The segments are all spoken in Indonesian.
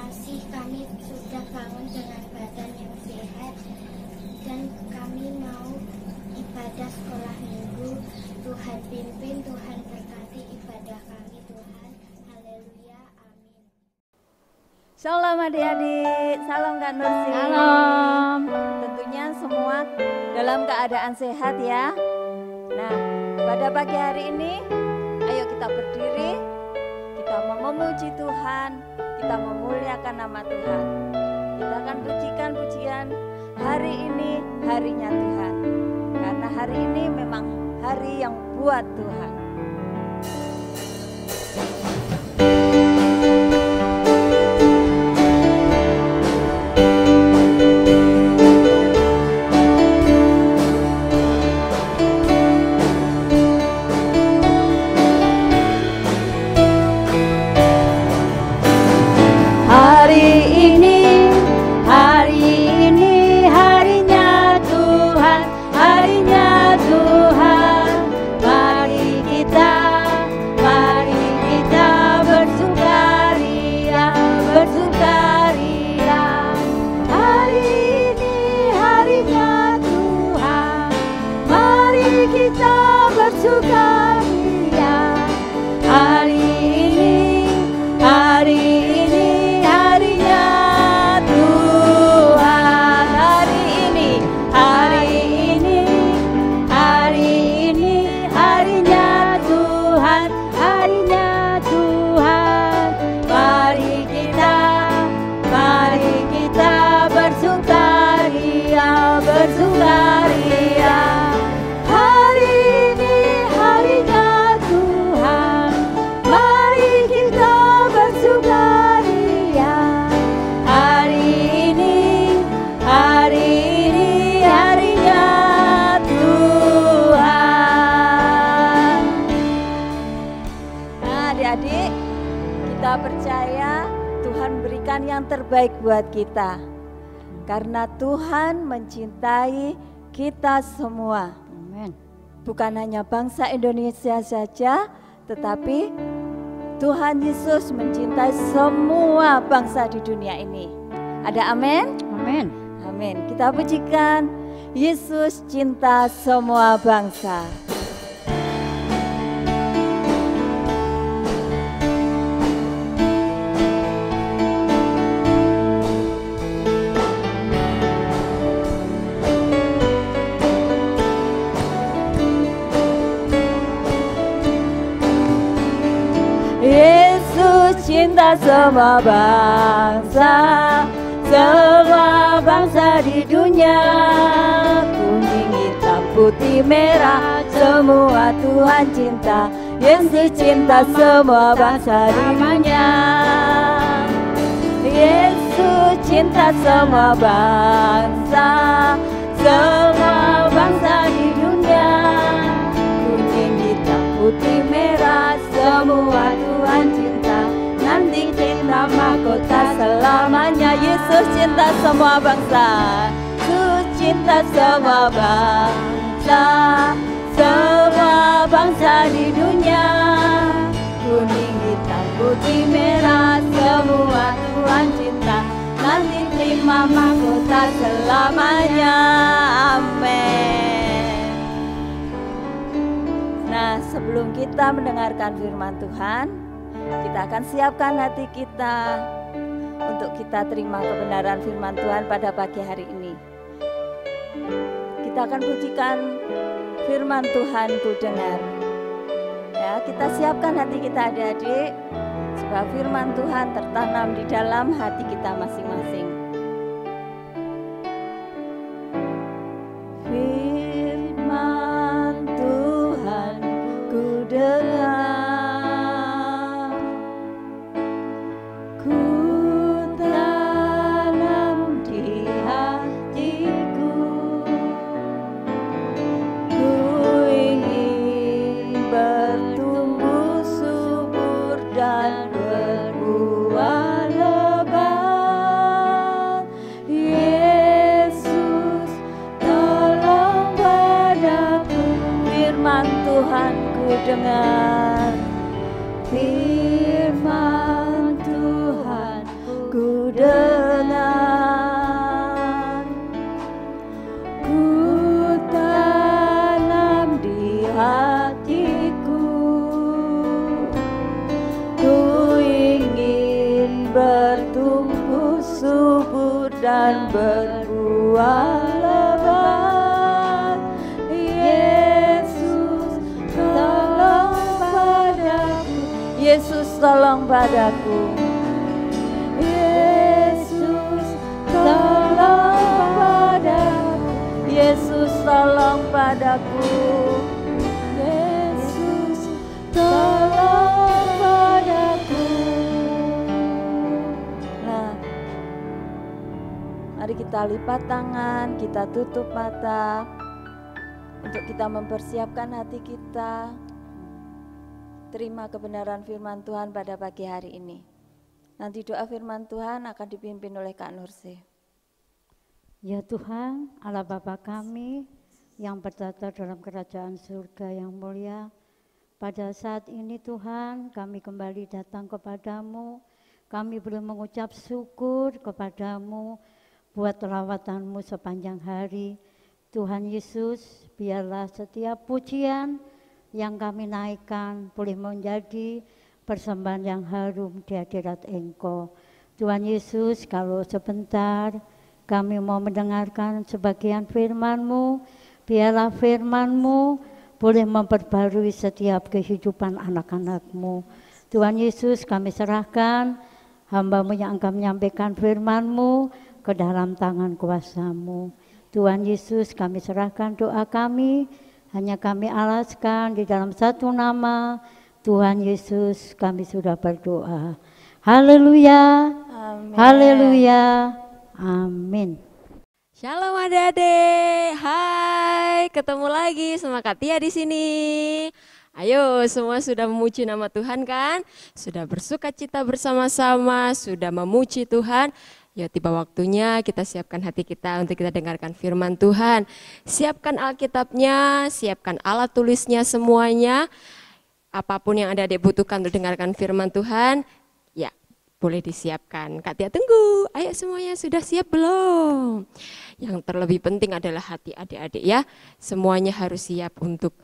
kasih kami sudah bangun dengan badan yang sehat dan kami mau ibadah sekolah minggu. Tuhan pimpin, Tuhan berkati ibadah kami Tuhan. Haleluya, amin. Shalom adik-adik, salam Kak Nursi. Salam. Tentunya semua dalam keadaan sehat ya. Nah, pada pagi hari ini, ayo kita berdiri, kita mau memuji Tuhan, kita memuliakan nama Tuhan. Kita akan pujikan pujian hari ini, harinya Tuhan. Karena hari ini memang hari yang buat Tuhan. Terbaik buat kita karena Tuhan mencintai kita semua. Amin. Bukan hanya bangsa Indonesia saja, tetapi Tuhan Yesus mencintai semua bangsa di dunia ini. Ada amin? Amin. Amin. Kita pujikan Yesus cinta semua bangsa. Cinta semua bangsa di dunia. Kuning, hitam, putih, merah, semua Tuhan cinta. Yesus cinta semua bangsa di dunia. Yesus cinta semua bangsa di dunia. Kuning, hitam, putih, merah, semua Tuhan cinta. Nanti cinta mahkota selamanya. Yesus cinta semua bangsa. Yesus cinta semua bangsa di dunia. Kuning, hitam, putih, merah, semua Tuhan cinta. Nanti terima mahkota selamanya. Amin. Nah, sebelum kita mendengarkan firman Tuhan, kita akan siapkan hati kita untuk kita terima kebenaran firman Tuhan pada pagi hari ini. Kita akan pujikan firman Tuhan ku dengar. Ya, kita siapkan hati kita adik-adik, sebab firman Tuhan tertanam di dalam hati kita masing-masing. Firman Tuhan ku dengar. Dengar firman Tuhan ku dan berbuah lebat. Yesus tolong padaku, Yesus tolong padaku, Yesus tolong padaku, Yesus tolong padaku, Yesus tolong padaku. Nah, mari kita lipat tangan, kita tutup mata untuk kita mempersiapkan hati kita terima kebenaran firman Tuhan pada pagi hari ini. Nanti doa firman Tuhan akan dipimpin oleh Kak Nursi. Ya Tuhan, Allah Bapa kami yang bertata dalam kerajaan surga yang mulia, pada saat ini Tuhan kami kembali datang kepadamu, kami boleh mengucap syukur kepadamu buat rawatan-Mu sepanjang hari. Tuhan Yesus, biarlah setiap pujian yang kami naikkan boleh menjadi persembahan yang harum di hadirat Engkau. Tuhan Yesus, kalau sebentar kami mau mendengarkan sebagian firman-Mu, biarlah firman-Mu boleh memperbarui setiap kehidupan anak-anak-Mu. Tuhan Yesus, kami serahkan hamba-Mu yang akan menyampaikan firman-Mu ke dalam tangan kuasa-Mu. Tuhan Yesus, kami serahkan doa kami, hanya kami alaskan di dalam satu nama, Tuhan Yesus, kami sudah berdoa. Haleluya, haleluya, amin. Shalom adik-adik, hai, ketemu lagi sama Kak Tia di sini. Ayo, semua sudah memuji nama Tuhan kan? Sudah bersuka cita bersama-sama, sudah memuji Tuhan. Ya, tiba waktunya kita siapkan hati kita untuk kita dengarkan firman Tuhan. Siapkan Alkitabnya, siapkan alat tulisnya semuanya. Apapun yang adik-adik butuhkan untuk dengarkan firman Tuhan, ya boleh disiapkan. Kak Tia tunggu, ayo semuanya sudah siap belum? Yang terlebih penting adalah hati adik-adik ya. Semuanya harus siap untuk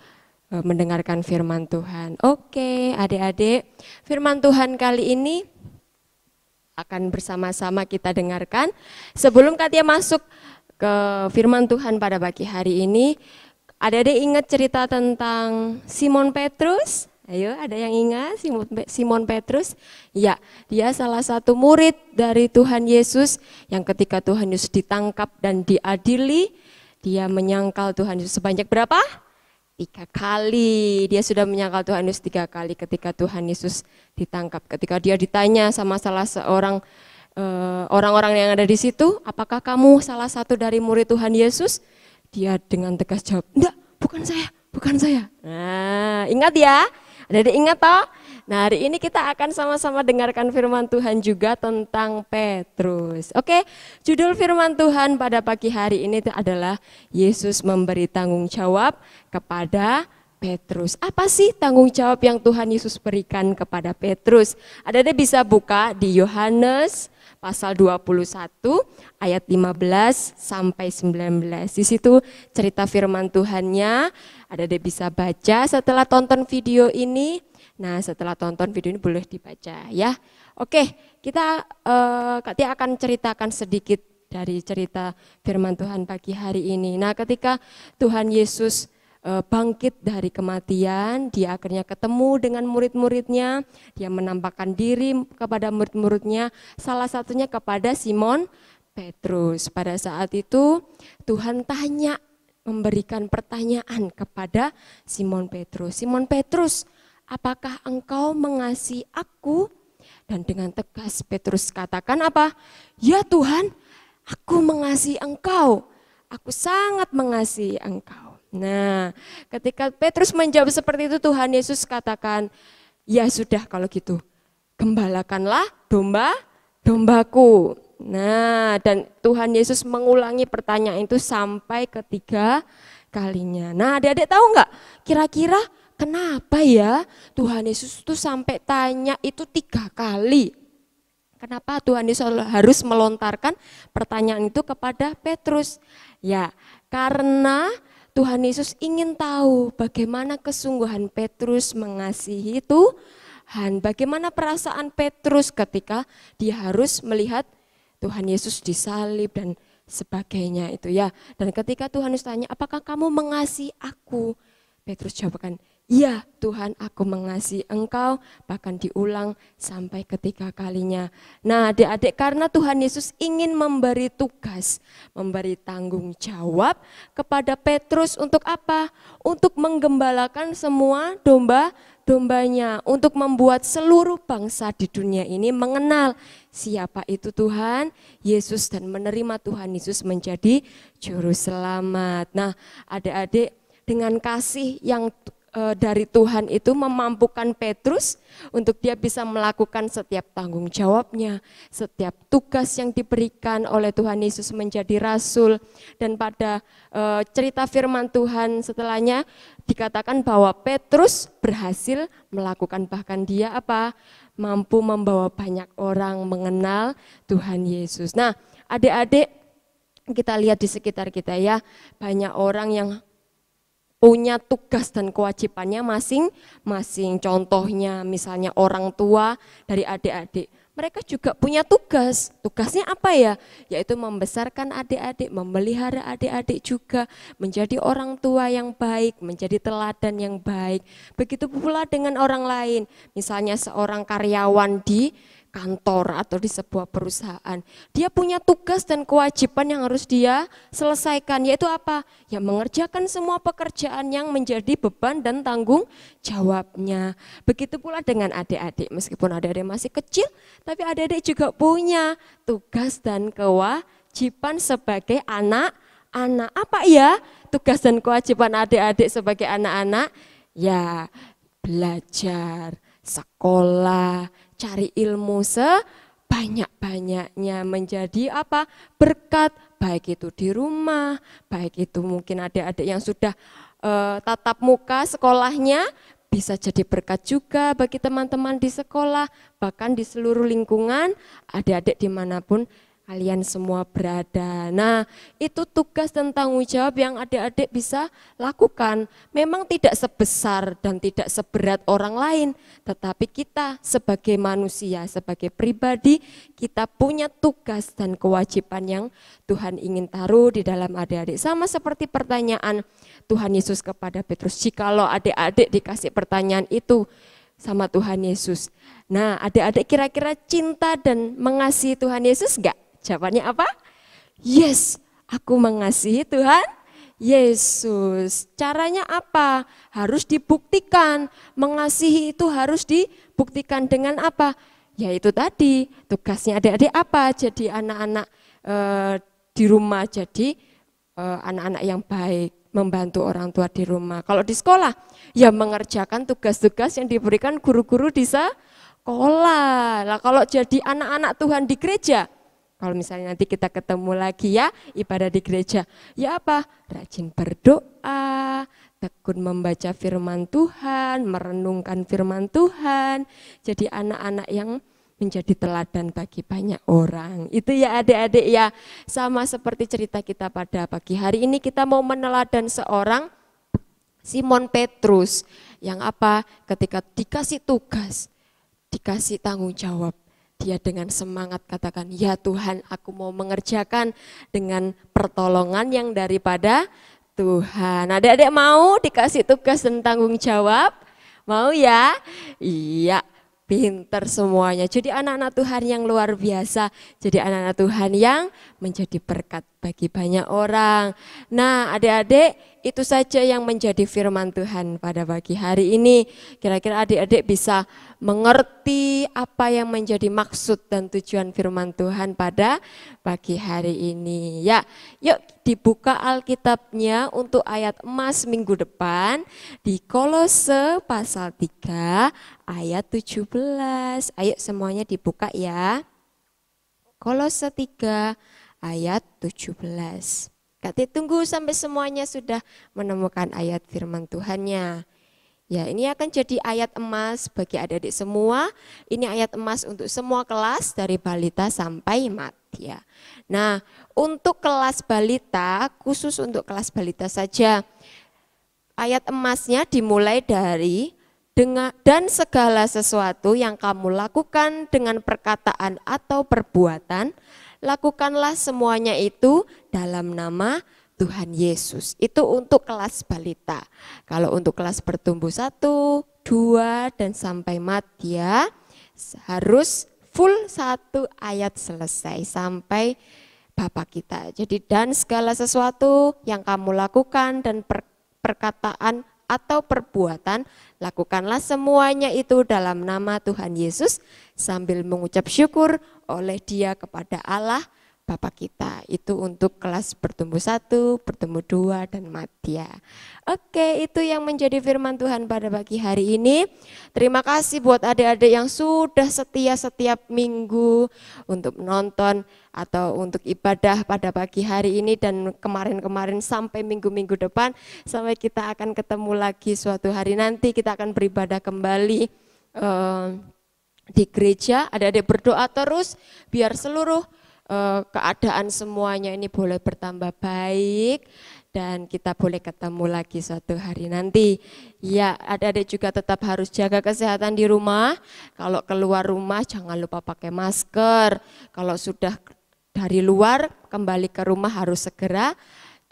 mendengarkan firman Tuhan. Oke, adik-adik, firman Tuhan kali ini akan bersama-sama kita dengarkan. Sebelum Kak Tia masuk ke firman Tuhan pada pagi hari ini, adik-adik ingat cerita tentang Simon Petrus? Ayo, ada yang ingat Simon Petrus? Ya, dia salah satu murid dari Tuhan Yesus yang ketika Tuhan Yesus ditangkap dan diadili, dia menyangkal Tuhan Yesus sebanyak berapa? 3 kali. Dia sudah menyangkal Tuhan Yesus 3 kali ketika Tuhan Yesus ditangkap. Ketika dia ditanya sama salah seorang orang-orang yang ada di situ, apakah kamu salah satu dari murid Tuhan Yesus? Dia dengan tegas jawab, enggak, bukan saya, bukan saya. Nah, ingat ya, ada ingat toh? Nah, hari ini kita akan sama-sama dengarkan firman Tuhan juga tentang Petrus. Oke, judul firman Tuhan pada pagi hari ini adalah Yesus memberi tanggung jawab kepada Petrus. Apa sih tanggung jawab yang Tuhan Yesus berikan kepada Petrus? Ada bisa buka di Yohanes pasal 21 ayat 15 sampai 19. Di situ cerita firman Tuhannya, ada bisa baca setelah tonton video ini. Nah, setelah tonton video ini boleh dibaca ya. Oke, kita Kak Tia akan ceritakan sedikit dari cerita firman Tuhan pagi hari ini. Nah, ketika Tuhan Yesus bangkit dari kematian, dia akhirnya ketemu dengan murid-muridnya, dia menampakkan diri kepada murid-muridnya, salah satunya kepada Simon Petrus. Pada saat itu Tuhan memberikan pertanyaan kepada Simon Petrus. Simon Petrus, apakah engkau mengasihi aku? Dan dengan tegas Petrus katakan apa? Ya Tuhan, aku mengasihi engkau. Aku sangat mengasihi engkau. Nah, ketika Petrus menjawab seperti itu, Tuhan Yesus katakan, ya sudah kalau gitu, gembalakanlah domba-dombaku. Nah, dan Tuhan Yesus mengulangi pertanyaan itu sampai ketiga kalinya. Nah, adik-adik tahu nggak kira-kira kenapa ya Tuhan Yesus itu sampai tanya itu 3 kali? Kenapa Tuhan Yesus harus melontarkan pertanyaan itu kepada Petrus? Ya, karena Tuhan Yesus ingin tahu bagaimana kesungguhan Petrus mengasihi Tuhan, bagaimana perasaan Petrus ketika dia harus melihat Tuhan Yesus disalib dan sebagainya itu ya. Dan ketika Tuhan Yesus tanya, apakah kamu mengasihi aku? Petrus jawabkan, iya Tuhan, aku mengasihi engkau, bahkan diulang sampai ketiga kalinya. Nah adik-adik, karena Tuhan Yesus ingin memberi tugas, memberi tanggung jawab kepada Petrus untuk apa? Untuk menggembalakan semua domba-dombanya, untuk membuat seluruh bangsa di dunia ini mengenal siapa itu Tuhan Yesus dan menerima Tuhan Yesus menjadi juru selamat. Nah adik-adik, dengan kasih yang dari Tuhan itu memampukan Petrus untuk dia bisa melakukan setiap tanggung jawabnya, setiap tugas yang diberikan oleh Tuhan Yesus menjadi rasul. Dan pada cerita firman Tuhan setelahnya dikatakan bahwa Petrus berhasil melakukan, bahkan dia mampu membawa banyak orang mengenal Tuhan Yesus. Nah adik-adik, kita lihat di sekitar kita ya, banyak orang yang punya tugas dan kewajibannya masing-masing. Contohnya misalnya orang tua dari adik-adik, mereka juga punya tugas. Tugasnya apa ya? Yaitu membesarkan adik-adik, memelihara adik-adik juga, menjadi orang tua yang baik, menjadi teladan yang baik. Begitu pula dengan orang lain, misalnya seorang karyawan di kantor atau di sebuah perusahaan, dia punya tugas dan kewajiban yang harus dia selesaikan, yaitu apa? Ya mengerjakan semua pekerjaan yang menjadi beban dan tanggung jawabnya. Begitu pula dengan adik-adik, meskipun adik-adik masih kecil, tapi adik-adik juga punya tugas dan kewajiban sebagai anak-anak. Apa ya tugas dan kewajiban adik-adik sebagai anak-anak? Ya belajar, sekolah, cari ilmu sebanyak-banyaknya, menjadi berkat, baik itu di rumah, baik itu mungkin adik-adik yang sudah tatap muka sekolahnya, bisa jadi berkat juga bagi teman-teman di sekolah, bahkan di seluruh lingkungan adik-adik dimanapun kalian semua berada. Nah itu tugas dan tanggung jawab yang adik-adik bisa lakukan. Memang tidak sebesar dan tidak seberat orang lain, tetapi kita sebagai manusia, sebagai pribadi, kita punya tugas dan kewajiban yang Tuhan ingin taruh di dalam adik-adik. Sama seperti pertanyaan Tuhan Yesus kepada Petrus, jikalau adik-adik dikasih pertanyaan itu sama Tuhan Yesus, nah adik-adik kira-kira cinta dan mengasihi Tuhan Yesus enggak? Jawabannya apa? Yes, aku mengasihi Tuhan Yesus. Caranya apa? Harus dibuktikan. Mengasihi itu harus dibuktikan dengan apa? Yaitu tadi tugasnya adik-adik apa? Jadi anak-anak di rumah, jadi anak-anak yang baik, membantu orang tua di rumah. Kalau di sekolah, ya mengerjakan tugas-tugas yang diberikan guru-guru di sekolah. Nah, kalau jadi anak-anak Tuhan di gereja, kalau misalnya nanti kita ketemu lagi ya ibadah di gereja, ya apa? Rajin berdoa, tekun membaca firman Tuhan, merenungkan firman Tuhan, jadi anak-anak yang menjadi teladan bagi banyak orang. Itu ya adik-adik ya, sama seperti cerita kita pada pagi hari ini, kita mau meneladan seorang Simon Petrus yang ketika dikasih tugas, dikasih tanggung jawab, dia dengan semangat katakan, ya Tuhan, aku mau mengerjakan dengan pertolongan yang daripada Tuhan. Adik-adik mau dikasih tugas dan tanggung jawab? Mau ya? Iya, pinter semuanya. Jadi anak-anak Tuhan yang luar biasa. Jadi anak-anak Tuhan yang menjadi berkat bagi banyak orang. Nah adik-adik, itu saja yang menjadi firman Tuhan pada pagi hari ini. Kira-kira adik-adik bisa mengerti apa yang menjadi maksud dan tujuan firman Tuhan pada pagi hari ini. Ya, yuk dibuka Alkitabnya untuk ayat emas minggu depan di Kolose pasal 3 ayat 17. Ayo semuanya dibuka ya. Kolose 3 ayat 17. Kati tunggu sampai semuanya sudah menemukan ayat firman Tuhannya. Ya, ini akan jadi ayat emas bagi adik-adik semua. Ini ayat emas untuk semua kelas dari balita sampai madya. Nah, untuk kelas balita, khusus untuk kelas balita saja, ayat emasnya dimulai dari dan segala sesuatu yang kamu lakukan dengan perkataan atau perbuatan, lakukanlah semuanya itu dalam nama Tuhan Yesus. Itu untuk kelas balita. Kalau untuk kelas bertumbuh 1, 2, dan sampai madya harus full 1 ayat selesai sampai Bapa kita. Jadi dan segala sesuatu yang kamu lakukan dan perkataan atau perbuatan, lakukanlah semuanya itu dalam nama Tuhan Yesus sambil mengucap syukur oleh Dia kepada Allah Bapa kita. Itu untuk kelas bertumbuh 1, bertumbuh 2, dan madya. Oke, itu yang menjadi firman Tuhan pada pagi hari ini. Terima kasih buat adik-adik yang sudah setia setiap minggu untuk menonton atau untuk ibadah pada pagi hari ini dan kemarin-kemarin sampai minggu-minggu depan. Sampai kita akan ketemu lagi suatu hari nanti, kita akan beribadah kembali di gereja. Adik-adik berdoa terus biar seluruh keadaan semuanya ini boleh bertambah baik dan kita boleh ketemu lagi suatu hari nanti. Ya, adik-adik juga tetap harus jaga kesehatan di rumah. Kalau keluar rumah jangan lupa pakai masker. Kalau sudah dari luar kembali ke rumah harus segera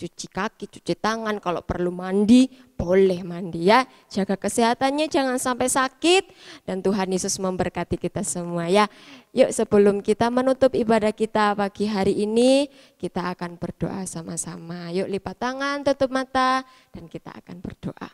cuci kaki, cuci tangan, kalau perlu mandi, boleh mandi ya. Jaga kesehatannya, jangan sampai sakit, dan Tuhan Yesus memberkati kita semua ya. Yuk sebelum kita menutup ibadah kita pagi hari ini, kita akan berdoa sama-sama. Yuk lipat tangan, tutup mata, dan kita akan berdoa.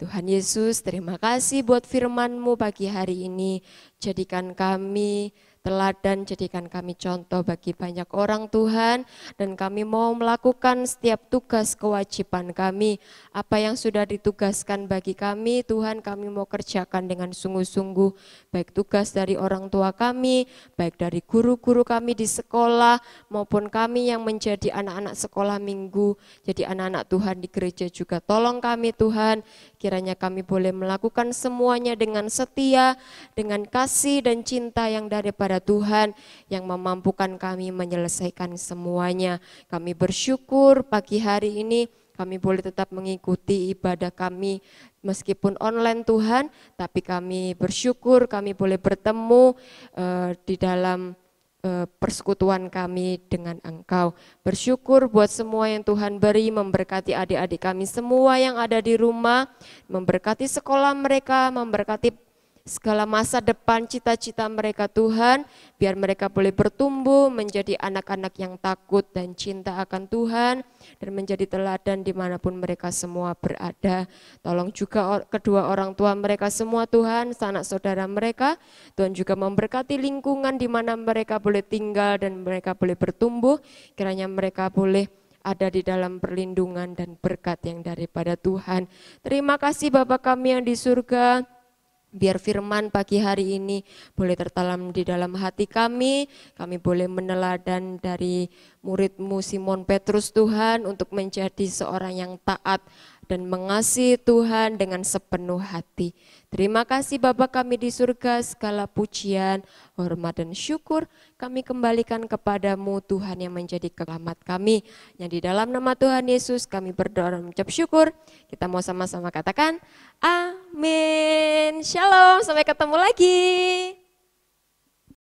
Tuhan Yesus, terima kasih buat firman-Mu pagi hari ini. Jadikan kami teladan, jadikan kami contoh bagi banyak orang Tuhan, dan kami mau melakukan setiap tugas kewajiban kami. Apa yang sudah ditugaskan bagi kami Tuhan, kami mau kerjakan dengan sungguh-sungguh, baik tugas dari orang tua kami, baik dari guru-guru kami di sekolah, maupun kami yang menjadi anak-anak sekolah minggu, jadi anak-anak Tuhan di gereja juga. Tolong kami Tuhan, kiranya kami boleh melakukan semuanya dengan setia, dengan kasih dan cinta yang daripada Tuhan yang memampukan kami menyelesaikan semuanya. Kami bersyukur pagi hari ini kami boleh tetap mengikuti ibadah kami meskipun online Tuhan, tapi kami bersyukur kami boleh bertemu di dalam persekutuan kami dengan Engkau. Bersyukur buat semua yang Tuhan beri, memberkati adik-adik kami semua yang ada di rumah, memberkati sekolah mereka, memberkati segala masa depan cita-cita mereka Tuhan, biar mereka boleh bertumbuh menjadi anak-anak yang takut dan cinta akan Tuhan, dan menjadi teladan dimanapun mereka semua berada. Tolong juga kedua orang tua mereka semua Tuhan, sanak saudara mereka, Tuhan juga memberkati lingkungan di mana mereka boleh tinggal dan mereka boleh bertumbuh, kiranya mereka boleh ada di dalam perlindungan dan berkat yang daripada Tuhan. Terima kasih Bapa kami yang di surga. Biar firman pagi hari ini boleh tertanam di dalam hati kami boleh meneladan dari murid-Mu Simon Petrus Tuhan untuk menjadi seorang yang taat dan mengasihi Tuhan dengan sepenuh hati. Terima kasih Bapa kami di surga, segala pujian, hormat dan syukur kami kembalikan kepadamu Tuhan yang menjadi selamat kami. Yang di dalam nama Tuhan Yesus kami berdoa dan mengucap syukur. Kita mau sama-sama katakan amin. Shalom, sampai ketemu lagi.